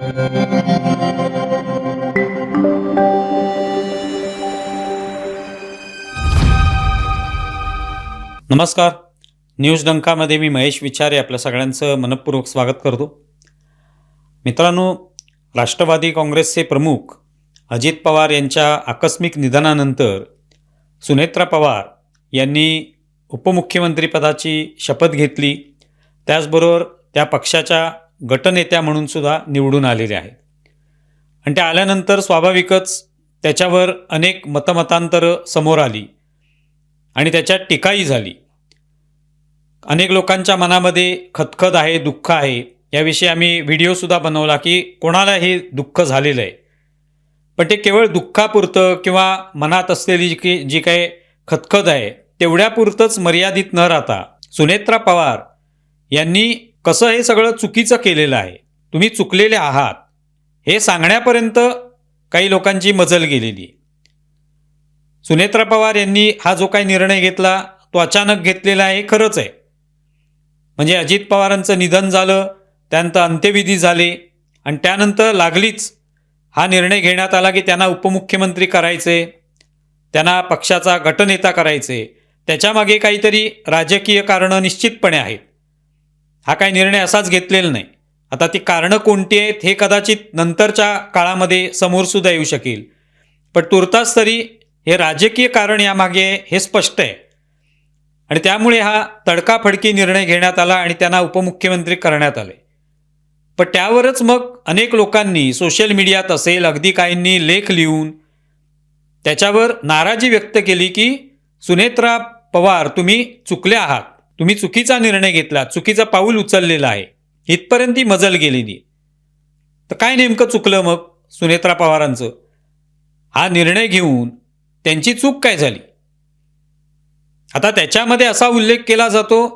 नमस्कार. न्यूज डंकामध्ये मी महेश विचारे आपल्या सगळ्यांचं मनपूर्वक स्वागत करतो. मित्रांनो, राष्ट्रवादी काँग्रेसचे प्रमुख अजित पवार यांच्या आकस्मिक निधनानंतर सुनेत्रा पवार यांनी उपमुख्यमंत्रीपदाची शपथ घेतली. त्याचबरोबर त्या पक्षाच्या गटनेत्या म्हणून सुद्धा निवडून आलेले आहेत. आणि त्या आल्यानंतर स्वाभाविकच त्याच्यावर अनेक मतमतांतरं समोर आली आणि त्याच्यात टीकाही झाली. अनेक लोकांच्या मनामध्ये खदखद आहे, दुःख आहे. याविषयी आम्ही व्हिडिओसुद्धा बनवला की कोणाला हे दुःख झालेलं आहे, पण ते केवळ दुःखापुरतं किंवा मनात असलेली जी काही खदखद आहे तेवढ्यापुरतंच मर्यादित न राहता सुनेत्रा पवार यांनी कसं हे सगळं चुकीचं केलेलं आहे, तुम्ही चुकलेले आहात हे सांगण्यापर्यंत काही लोकांची मजल गेलेली. सुनेत्रा पवार यांनी हा जो काही निर्णय घेतला तो अचानक घेतलेला आहे, खरंच आहे. म्हणजे अजित पवारांचं निधन झालं, त्यानंतर अंत्यविधी झाले आणि त्यानंतर लागलीच हा निर्णय घेण्यात आला की त्यांना उपमुख्यमंत्री करायचे, त्यांना पक्षाचा गटनेता करायचे. त्याच्यामागे काहीतरी राजकीय कारणं निश्चितपणे आहेत. हा काही निर्णय असाच घेतलेला नाही. आता ती कारणं कोणती आहेत हे कदाचित नंतरच्या काळामध्ये समोरसुद्धा येऊ शकेल, पण तुर्तास तरी हे राजकीय कारण यामागे हे स्पष्ट आहे. आणि त्यामुळे हा तडकाफडकी निर्णय घेण्यात आला आणि त्यांना उपमुख्यमंत्री करण्यात आले. पण त्यावरच मग अनेक लोकांनी सोशल मीडियात असेल, अगदी काहींनी लेख लिहून त्याच्यावर नाराजी व्यक्त केली की सुनेत्रा पवार तुम्ही चुकले आहात, तुम्ही चुकीचा निर्णय घेतला, चुकीचं पाऊल उचललेलं आहे, इथपर्यंत ही मजल गेलेली. तर काय नेमकं चुकलं मग सुनेत्रा पवारांचं? हा निर्णय घेऊन त्यांची चूक काय झाली? आता त्याच्यामध्ये असा उल्लेख केला जातो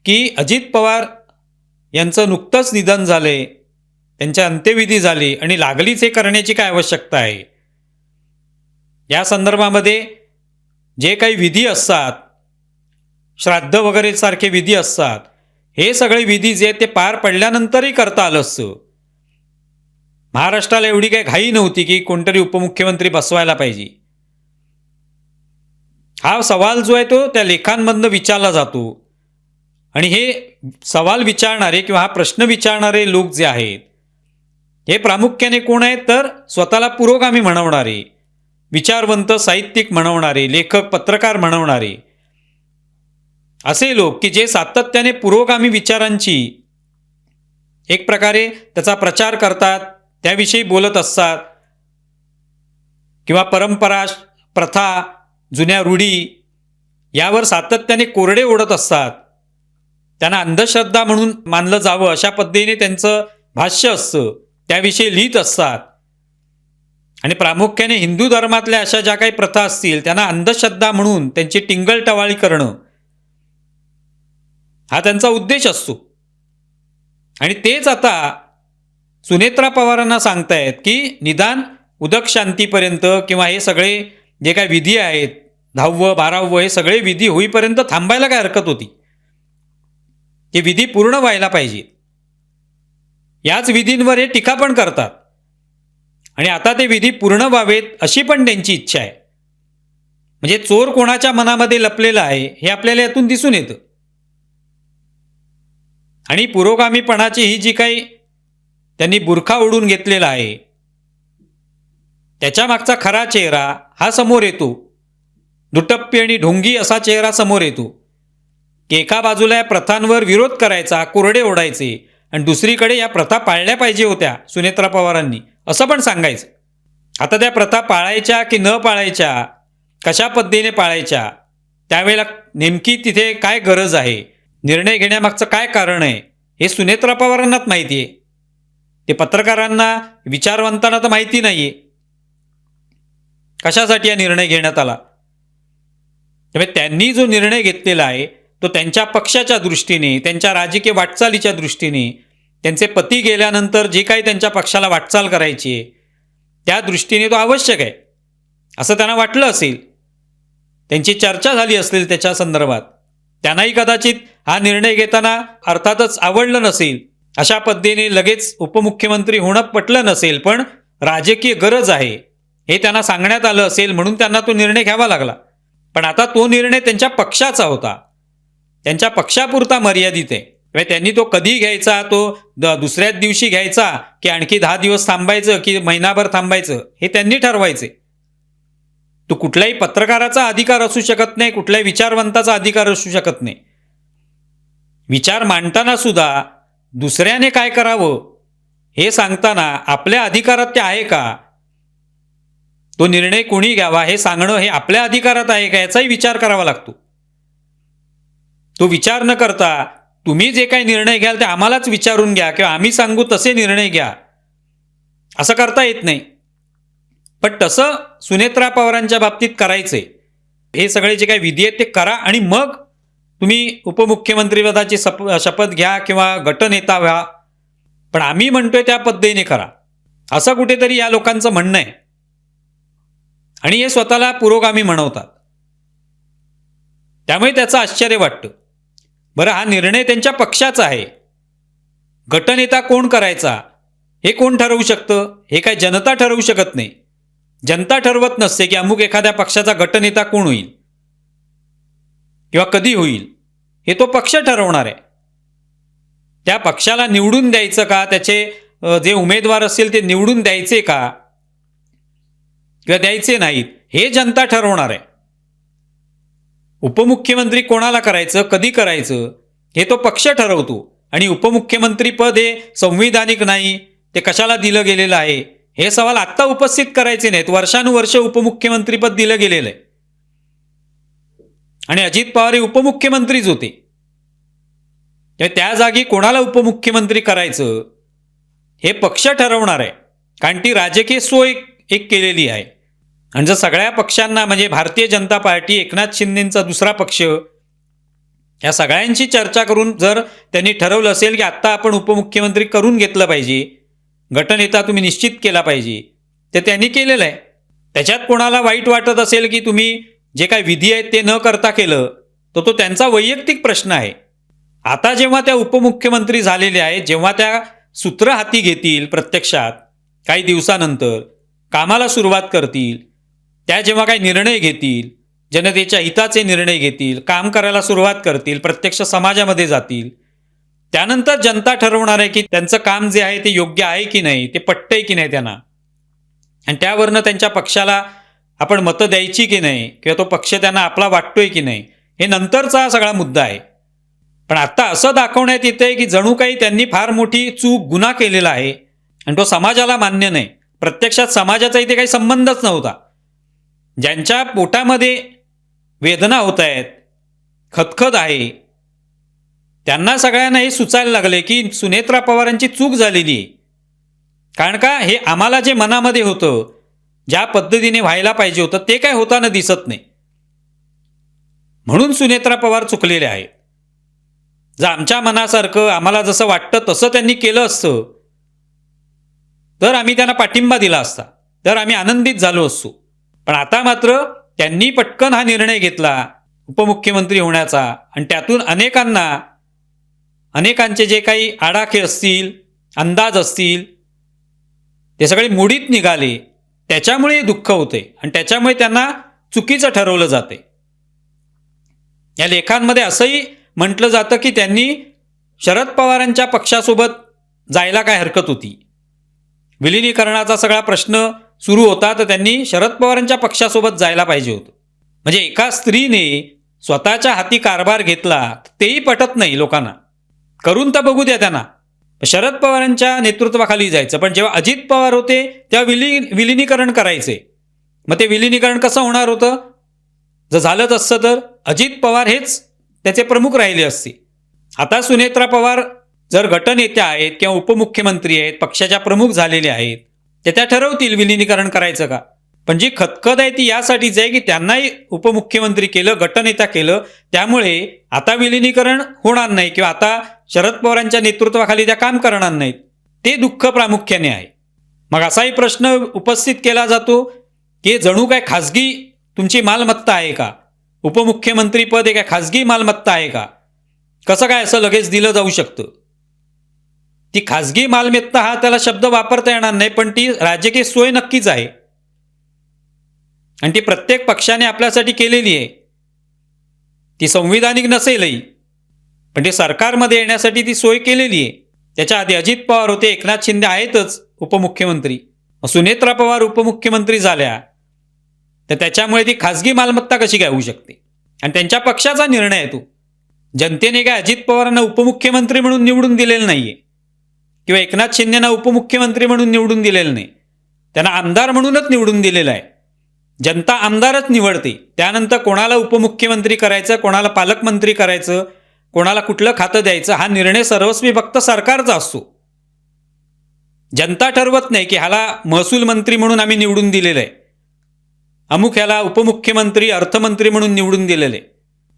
की अजित पवार यांचं नुकतंच निधन झाले, त्यांच्या अंत्यविधी झाली आणि लागलीच हे करण्याची काय आवश्यकता आहे. या संदर्भामध्ये जे काही विधी असतात, श्राद्ध वगैरे सारखे विधी असतात, हे सगळे विधी जे ते पार पडल्यानंतरही करता आलं असतं. महाराष्ट्राला एवढी काही घाई नव्हती की कोणतरी उपमुख्यमंत्री बसवायला पाहिजे. हा सवाल जो आहे तो त्या लेखांमधनं विचारला जातो आणि हे सवाल विचारणारे किंवा हा प्रश्न विचारणारे लोक जे आहेत हे प्रामुख्याने कोण आहेत? तर स्वतःला पुरोगामी म्हणवणारे, विचारवंत साहित्यिक म्हणवणारे, लेखक पत्रकार म्हणवणारे असे लोक की जे सातत्याने पुरोगामी विचारांची एक प्रकारे त्याचा प्रचार करतात, त्याविषयी बोलत असतात किंवा परंपरा, प्रथा, जुन्या रूढी यावर सातत्याने कोरडे ओढत असतात. त्यांना अंधश्रद्धा म्हणून मानलं जावं अशा पद्धतीने त्यांचं भाष्य असतं, त्याविषयी लिहित असतात. आणि प्रामुख्याने हिंदू धर्मातल्या अशा ज्या काही प्रथा असतील त्यांना अंधश्रद्धा म्हणून त्यांची टिंगलटवाळी करणं हा त्यांचा उद्देश असतो. आणि तेच आता सुनेत्रा पवारांना सांगतायत की निदान उदक शांतीपर्यंत किंवा हे सगळे जे काही विधी आहेत, 10व 12व हे सगळे विधी होईपर्यंत थांबायला काय हरकत होती? ते विधी पूर्ण व्हायला पाहिजे. याच विधींवर हे टीका पण करतात आणि आता ते विधी पूर्ण व्हावेत अशी पण त्यांची इच्छा आहे. म्हणजे चोर कोणाच्या मनामध्ये लपलेला आहे हे आपल्याला यातून दिसून येतं. आणि पुरोगामीपणाची ही जी काही त्यांनी बुरखा ओढून घेतलेला आहे त्याच्या मागचा खरा चेहरा हा समोर येतो. दुटप्पी आणि ढोंगी असा चेहरा समोर येतो की एका बाजूला या प्रथांवर विरोध करायचा, कोरडे ओढायचे, आणि दुसरीकडे या प्रथा पाळल्या पाहिजे होत्या सुनेत्रा पवारांनी असं पण सांगायचं. आता त्या प्रथा पाळायच्या की न पाळायच्या, कशा पद्धतीने पाळायच्या, त्यावेळेला नेमकी तिथे काय गरज आहे, निर्णय घेण्यामागचं काय कारण आहे हे सुनेत्रा पवारांनाच माहिती आहे. ते पत्रकारांना, विचारवंतांना तर माहिती नाही आहे कशासाठी हा निर्णय घेण्यात आला. त्यामुळे त्यांनी जो निर्णय घेतलेला आहे तो त्यांच्या पक्षाच्या दृष्टीने, त्यांच्या राजकीय वाटचालीच्या दृष्टीने, त्यांचे पती गेल्यानंतर जे काही त्यांच्या पक्षाला वाटचाल करायची आहे त्या दृष्टीने तो आवश्यक आहे असं त्यांना वाटलं असेल. त्यांची चर्चा झाली असेल त्याच्या संदर्भात. त्यांनाही कदाचित हा निर्णय घेताना अर्थातच आवडलं नसेल. अशा पद्धतीने लगेच उपमुख्यमंत्री होणं पटलं नसेल, पण राजकीय गरज आहे हे त्यांना सांगण्यात आलं असेल म्हणून त्यांना तो निर्णय घ्यावा लागला. पण आता तो निर्णय त्यांच्या पक्षाचा होता, त्यांच्या पक्षापुरता मर्यादित आहे. त्यांनी तो कधी घ्यायचा, तो दुसऱ्याच दिवशी घ्यायचा की आणखी 10 दिवस थांबायचं की महिनाभर थांबायचं हे त्यांनी ठरवायचे. तो कुठल्याही पत्रकाराचा अधिकार असू शकत नाही, कुठल्याही विचारवंताचा अधिकार असू शकत नाही. विचार मांडताना सुद्धा दुसऱ्याने काय करावं हे सांगताना आपल्या अधिकारात ते आहे का, तो निर्णय कोणी घ्यावा हे सांगणं हे आपल्या अधिकारात आहे का याचाही विचार करावा लागतो. तो विचार न करता तुम्ही जे काही निर्णय घ्याल ते आम्हालाच विचारून घ्या किंवा आम्ही सांगू तसे निर्णय घ्या असं करता येत नाही. पण तसं सुनेत्रा पवारांच्या बाबतीत करायचंय. हे सगळे जे काही विधी आहेत ते करा आणि मग तुम्ही उपमुख्यमंत्रीपदाची शपथ घ्या किंवा गटनेता व्हा. पण आम्ही म्हणतोय त्या पद्धतीने करा असं कुठेतरी या लोकांचं म्हणणं आहे आणि हे स्वतःला पुरोगामी म्हणवतात. त्यामुळे त्याचं आश्चर्य वाटतं. बरं, हा निर्णय त्यांच्या पक्षाचा आहे. गटनेता कोण करायचा हे कोण ठरवू शकतं? हे काय जनता ठरवू शकत नाही. जनता ठरवत नसते की अमुक एखाद्या पक्षाचा गटनेता कोण होईल किंवा कधी होईल, हे तो पक्ष ठरवणार आहे. त्या पक्षाला निवडून द्यायचं का, त्याचे जे उमेदवार असतील ते निवडून द्यायचे का किंवा द्यायचे नाहीत हे जनता ठरवणार आहे. उपमुख्यमंत्री कोणाला करायचं, कधी करायचं हे तो पक्ष ठरवतो. आणि उपमुख्यमंत्री पद हे संविधानिक नाही, ते कशाला दिलं गेलेलं आहे हे सवाल आत्ता उपस्थित करायचे नाहीत. वर्षानुवर्ष उपमुख्यमंत्रीपद दिलं गेलेलं आहे आणि अजित पवार हे उपमुख्यमंत्रीच होते. त्या जागी कोणाला उपमुख्यमंत्री करायचं हे पक्ष ठरवणार आहे, कारण ती राजकीय सोय एक केलेली आहे. आणि जर सगळ्या पक्षांना म्हणजे भारतीय जनता पार्टी, एकनाथ शिंदेंचा दुसरा पक्ष, या सगळ्यांशी चर्चा करून जर त्यांनी ठरवलं असेल की आत्ता आपण उपमुख्यमंत्री करून घेतलं पाहिजे, गटनेता तुम्ही निश्चित केला पाहिजे, ते त्यांनी केलेलं आहे. त्याच्यात कोणाला वाईट वाटत असेल की तुम्ही जे काही विधी आहेत ते न करता केलं तर तो त्यांचा वैयक्तिक प्रश्न आहे. आता जेव्हा त्या उपमुख्यमंत्री झालेल्या आहेत, जेव्हा त्या सूत्र हाती घेतील, प्रत्यक्षात काही दिवसानंतर कामाला सुरुवात करतील, त्या जेव्हा काही निर्णय घेतील, जनतेच्या हिताचे निर्णय घेतील, काम करायला सुरुवात करतील, प्रत्यक्ष समाजामध्ये जातील, त्यानंतर जनता ठरवणार आहे की त्यांचं काम जे आहे ते योग्य आहे की नाही, ते पटतंय की नाही त्यांना, आणि त्यावरनं त्यांच्या पक्षाला आपण मतं द्यायची की नाही किंवा तो पक्ष त्यांना आपला वाटतोय की नाही, हे नंतरचा हा सगळा मुद्दा आहे. पण आता असं दाखवण्यात येतंय की जणू काही त्यांनी फार मोठी चूक, गुन्हा केलेला आहे आणि तो समाजाला मान्य नाही. प्रत्यक्षात समाजाचा इथे काही संबंधच नव्हता. ज्यांच्या पोटामध्ये वेदना होत आहेत, खतखत आहे, त्यांना सगळ्यांना हे सुचायला लागले की सुनेत्रा पवारांची चूक झालेली आहे. कारण का, हे आम्हाला जे मनामध्ये होतं, ज्या पद्धतीने व्हायला पाहिजे होतं ते काय होताना दिसत नाही, म्हणून सुनेत्रा पवार चुकलेले आहेत. जर आमच्या मनासारखं आम्हाला जसं वाटतं तसं त्यांनी केलं असतं तर आम्ही त्यांना पाठिंबा दिला असता, तर आम्ही आनंदित झालो असतो. पण आता मात्र त्यांनी पटकन हा निर्णय घेतला उपमुख्यमंत्री होण्याचा आणि त्यातून अनेकांचे जे काही आडाखे असतील, अंदाज असतील, ते सगळे मोडीत निघाले. त्याच्यामुळे दुःख होते आणि त्याच्यामुळे त्यांना चुकीचं ठरवलं जाते. या लेखांमध्ये असंही म्हटलं जातं की त्यांनी शरद पवारांच्या पक्षासोबत जायला काय हरकत होती. विलिनीकरणाचा सगळा प्रश्न सुरू होता तर त्यांनी शरद पवारांच्या पक्षासोबत जायला पाहिजे होतं. म्हणजे एका स्त्रीने स्वतःच्या हाती कारभार घेतला तेही पटत नाही लोकांना. करून तर बघू द्या त्यांना. शरद पवारांच्या नेतृत्वाखाली जायचं, पण जेव्हा अजित पवार होते तेव्हा विलिनीकरण करायचे. मग ते विलिनीकरण कसं होणार होतं? जर झालंच असतं तर अजित पवार हेच त्याचे प्रमुख राहिले असते. आता सुनेत्रा पवार जर गटनेत्या आहेत किंवा उपमुख्यमंत्री आहेत, पक्षाच्या प्रमुख झालेल्या आहेत, ते त्या ठरवतील विलिनीकरण करायचं का. पण जी खतखत आहे ती यासाठीच आहे की त्यांनाही उपमुख्यमंत्री केलं, गटनेता केलं, त्यामुळे आता विलिनीकरण होणार नाही किंवा आता शरद पवारांच्या नेतृत्वाखाली त्या काम करणार नाहीत. ते दुःख प्रामुख्याने आहे. मग असाही प्रश्न उपस्थित केला जातो की जणू काय खाजगी तुमची मालमत्ता आहे का, उपमुख्यमंत्री पद हे काय खाजगी मालमत्ता आहे का, कसं काय असं लगेच दिलं जाऊ शकतं. ती खाजगी मालमत्ता हा त्याला शब्द वापरता येणार नाही, पण ती राजकीय सोय नक्कीच आहे आणि ती प्रत्येक पक्षाने आपल्यासाठी केलेली आहे. ती संविधानिक नसेलही, पण ती सरकारमध्ये येण्यासाठी ती सोय केलेली आहे. त्याच्या आधी अजित पवार होते, एकनाथ शिंदे आहेतच उपमुख्यमंत्री, सुनेत्रा पवार उपमुख्यमंत्री झाल्या, तर त्याच्यामुळे ती खाजगी मालमत्ता कशी काय होऊ शकते? आणि त्यांच्या पक्षाचा निर्णय आहे तो. जनतेने काय अजित पवारांना उपमुख्यमंत्री म्हणून निवडून दिलेलं नाहीये किंवा एकनाथ शिंदेना उपमुख्यमंत्री म्हणून निवडून दिलेलं नाही, त्यांना आमदार म्हणूनच निवडून दिलेलं आहे. जनता आमदारच निवडते, त्यानंतर कोणाला उपमुख्यमंत्री करायचं, कोणाला पालकमंत्री करायचं, कोणाला कुठलं खातं द्यायचं, हा निर्णय सर्वस्वी फक्त सरकारचा असतो. जनता ठरवत नाही की ह्याला महसूल मंत्री म्हणून आम्ही निवडून दिलेलं आहे, अमुक ह्याला उपमुख्यमंत्री अर्थमंत्री म्हणून निवडून दिलेलं आहे.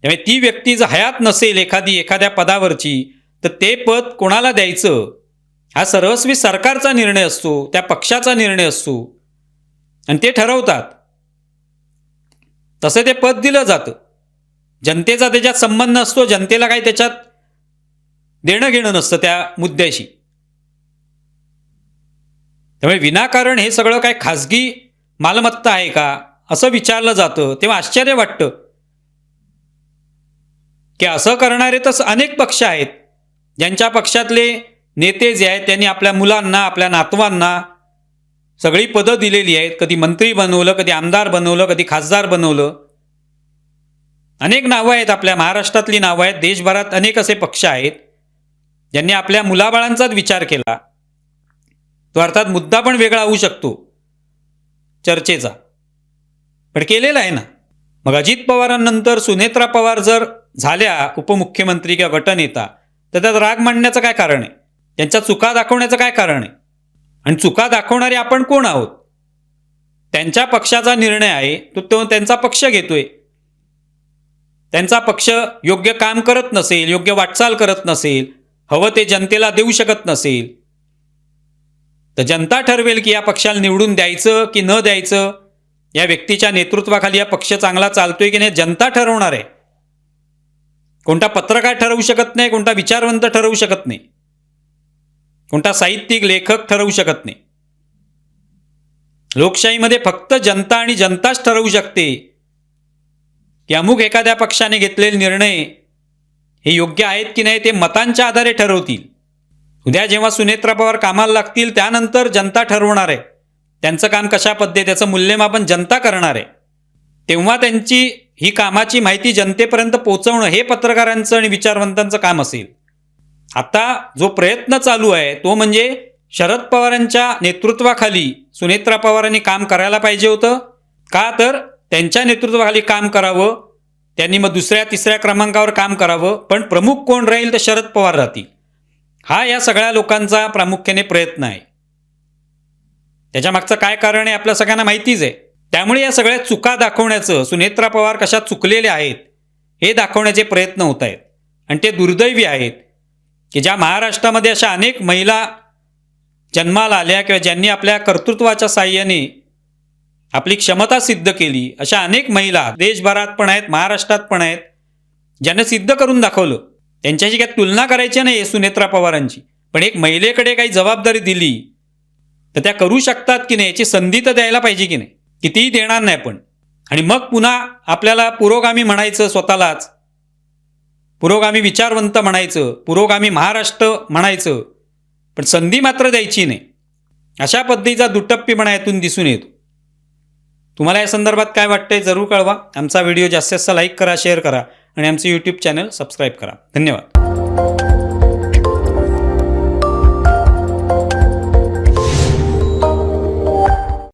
त्यामुळे ती व्यक्ती जर हयात नसेल एखाद्या पदावरची, तर ते पद कोणाला द्यायचं हा सर्वस्वी सरकारचा निर्णय असतो, त्या पक्षाचा निर्णय असतो आणि ते ठरवतात. तसं ते पद दिलं जातं. जनतेचा त्याच्यात संबंध नसतो, जनतेला काही त्याच्यात देणं घेणं नसतं त्या मुद्द्याशी. त्यामुळे विनाकारण हे सगळं काय खाजगी मालमत्ता आहे का असं विचारलं जातं, तेव्हा आश्चर्य वाटतं की असं करणारे तर अनेक पक्ष आहेत, ज्यांच्या पक्षातले नेते जे आहेत त्यांनी आपल्या मुलांना, आपल्या नातवांना सगळी पदं दिलेली आहेत. कधी मंत्री बनवलं, कधी आमदार बनवलं, कधी खासदार बनवलं. अनेक नावं आहेत, आपल्या महाराष्ट्रातली नावं आहेत. देशभरात अनेक असे पक्ष आहेत ज्यांनी आपल्या मुलाबाळांचाच विचार केला. तो अर्थात मुद्दा पण वेगळा होऊ शकतो चर्चेचा, पण केलेला आहे ना. मग अजित पवारांनंतर सुनेत्रा पवार जर झाल्या उपमुख्यमंत्री किंवा गटनेता, तर त्यात राग मांडण्याचं काय कारण आहे? त्यांच्या चुका दाखवण्याचं काय कारण आहे? आणि चुका दाखवणारे आपण कोण आहोत? त्यांच्या पक्षाचा निर्णय आहे, तो त्यांचा पक्ष घेतोय. त्यांचा पक्ष योग्य काम करत नसेल, योग्य वाटचाल करत नसेल, हवं ते जनतेला देऊ शकत नसेल, तर जनता ठरवेल की या पक्षाला निवडून द्यायचं की न द्यायचं. या व्यक्तीच्या नेतृत्वाखाली हा पक्ष चांगला चालतोय की नाही जनता ठरवणार आहे. कोणता पत्रकार ठरवू शकत नाही, कोणता विचारवंत ठरवू शकत नाही, कोणता साहित्यिक लेखक ठरवू शकत नाही. लोकशाहीमध्ये फक्त जनता आणि जनताच ठरवू शकते की अमुक एखाद्या पक्षाने घेतलेले निर्णय हे योग्य आहेत की नाही, ते मतांच्या आधारे ठरवतील. उद्या जेव्हा सुनेत्रा पवार कामाला लागतील त्यानंतर जनता ठरवणार आहे त्यांचं काम कशा पद्धतीने, त्याचं मूल्यमापन जनता करणार आहे. तेव्हा त्यांची ही कामाची माहिती जनतेपर्यंत पोहोचवणं हे पत्रकारांचं आणि विचारवंतांचं काम असेल. आता जो प्रयत्न चालू आहे तो म्हणजे शरद पवारांच्या नेतृत्वाखाली सुनेत्रा पवारांनी काम करायला पाहिजे होतं का, तर त्यांच्या नेतृत्वाखाली काम करावं, त्यांनी मग दुसऱ्या तिसऱ्या क्रमांकावर काम करावं, पण प्रमुख कोण राहील तर शरद पवार राहतील. हा या सगळ्या लोकांचा प्रामुख्याने प्रयत्न आहे. त्याच्या मागचं काय कारण आहे आपल्या सगळ्यांना माहितीच आहे. त्यामुळे या सगळ्या चुका दाखवण्याचं, सुनेत्रा पवार कशा चुकलेल्या आहेत हे दाखवण्याचे प्रयत्न होत आहेत. आणि ते दुर्दैवी आहेत की ज्या महाराष्ट्रामध्ये अशा अनेक महिला जन्माला आल्या किंवा ज्यांनी आपल्या कर्तृत्वाच्या साहाय्याने आपली क्षमता सिद्ध केली, अशा अनेक महिला देशभरात पण आहेत, महाराष्ट्रात पण आहेत, ज्यांनी सिद्ध करून दाखवलं. त्यांच्याशी काही तुलना करायची नाही सुनेत्रा पवारांची, पण एक महिलेकडे काही जबाबदारी दिली तर त्या करू शकतात की नाही याची संधी तर द्यायला पाहिजे की नाही. कितीही देणार नाही पण. आणि मग पुन्हा आपल्याला पुरोगामी म्हणायचं, स्वतःलाच पुरोगामी विचारवंत म्हणायचं, पुरोगामी महाराष्ट्र म्हणायचं, पण संधी मात्र द्यायची नाही. अशा पद्धतीचा दुटप्पीपणा यातून दिसून येतो. तुम्हाला या संदर्भात काय वाटतंय जरूर कळवा. आमचा व्हिडिओ जास्तीत जास्त लाईक करा, शेअर करा आणि आमचं यूट्यूब चॅनल सबस्क्राईब करा. धन्यवाद.